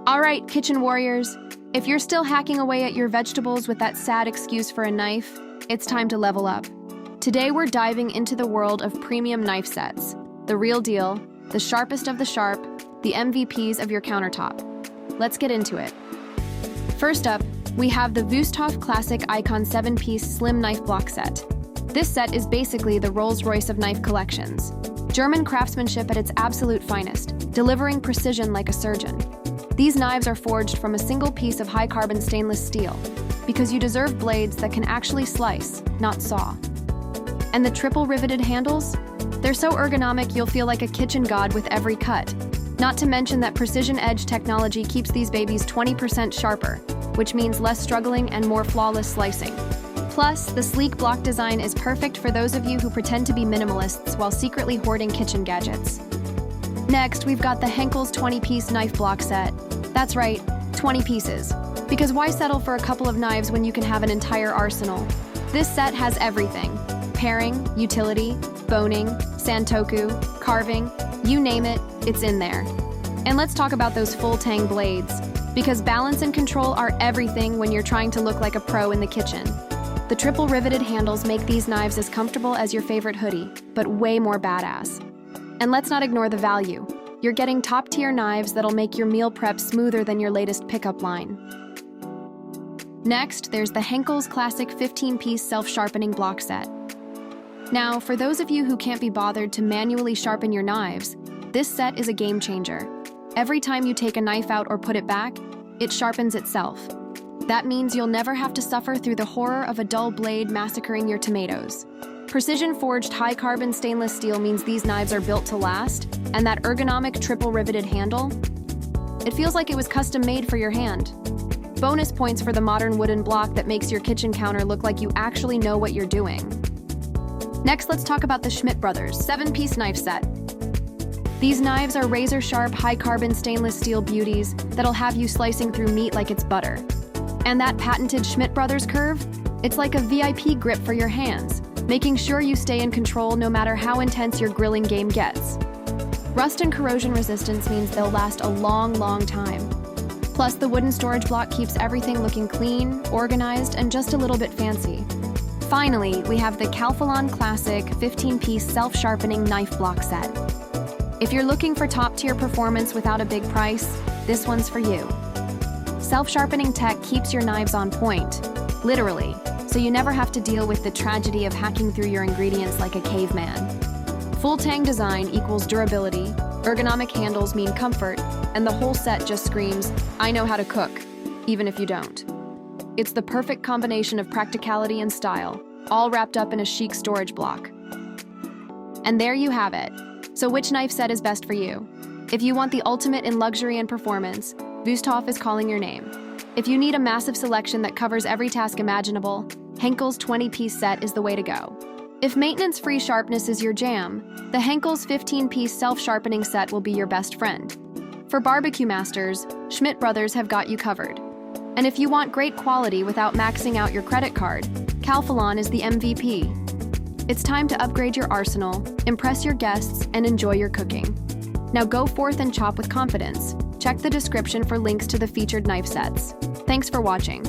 All right, kitchen warriors, if you're still hacking away at your vegetables with that sad excuse for a knife, it's time to level up. Today we're diving into the world of premium knife sets. The real deal, the sharpest of the sharp, the MVPs of your countertop. Let's get into it. First up, we have the Wüsthof Classic Ikon 7-piece slim knife block set. This set is basically the Rolls-Royce of knife collections. German craftsmanship at its absolute finest, delivering precision like a surgeon. These knives are forged from a single piece of high-carbon stainless steel, because you deserve blades that can actually slice, not saw. And the triple riveted handles? They're so ergonomic you'll feel like a kitchen god with every cut. Not to mention that precision edge technology keeps these babies 20% sharper, which means less struggling and more flawless slicing. Plus, the sleek block design is perfect for those of you who pretend to be minimalists while secretly hoarding kitchen gadgets. Next, we've got the Henckels 20-piece knife block set. That's right, 20 pieces. Because why settle for a couple of knives when you can have an entire arsenal? This set has everything. Paring, utility, boning, santoku, carving, you name it, it's in there. And let's talk about those full tang blades, because balance and control are everything when you're trying to look like a pro in the kitchen. The triple riveted handles make these knives as comfortable as your favorite hoodie, but way more badass. And let's not ignore the value. You're getting top-tier knives that'll make your meal prep smoother than your latest pickup line. Next, there's the Henckels Classic 15-piece Self-Sharpening block set. Now, for those of you who can't be bothered to manually sharpen your knives, this set is a game changer. Every time you take a knife out or put it back, it sharpens itself. That means you'll never have to suffer through the horror of a dull blade massacring your tomatoes. Precision-forged high-carbon stainless steel means these knives are built to last, and that ergonomic triple-riveted handle? It feels like it was custom-made for your hand. Bonus points for the modern wooden block that makes your kitchen counter look like you actually know what you're doing. Next, let's talk about the Schmidt Brothers 7-piece knife set. These knives are razor-sharp, high-carbon stainless steel beauties that'll have you slicing through meat like it's butter. And that patented Schmidt Brothers curve? It's like a VIP grip for your hands, making sure you stay in control no matter how intense your grilling game gets. Rust and corrosion resistance means they'll last a long, long time. Plus, the wooden storage block keeps everything looking clean, organized, and just a little bit fancy. Finally, we have the Calphalon Classic 15-piece Self-Sharpening Knife Block Set. If you're looking for top-tier performance without a big price, this one's for you. Self-sharpening tech keeps your knives on point, literally, so you never have to deal with the tragedy of hacking through your ingredients like a caveman. Full tang design equals durability, ergonomic handles mean comfort, and the whole set just screams, I know how to cook, even if you don't. It's the perfect combination of practicality and style, all wrapped up in a chic storage block. And there you have it. So which knife set is best for you? If you want the ultimate in luxury and performance, Wüsthof is calling your name. If you need a massive selection that covers every task imaginable, Henckels 20-piece set is the way to go. If maintenance-free sharpness is your jam, the Henckels 15-piece self-sharpening set will be your best friend. For barbecue masters, Schmidt Brothers have got you covered. And if you want great quality without maxing out your credit card, Calphalon is the MVP. It's time to upgrade your arsenal, impress your guests, and enjoy your cooking. Now go forth and chop with confidence. Check the description for links to the featured knife sets. Thanks for watching.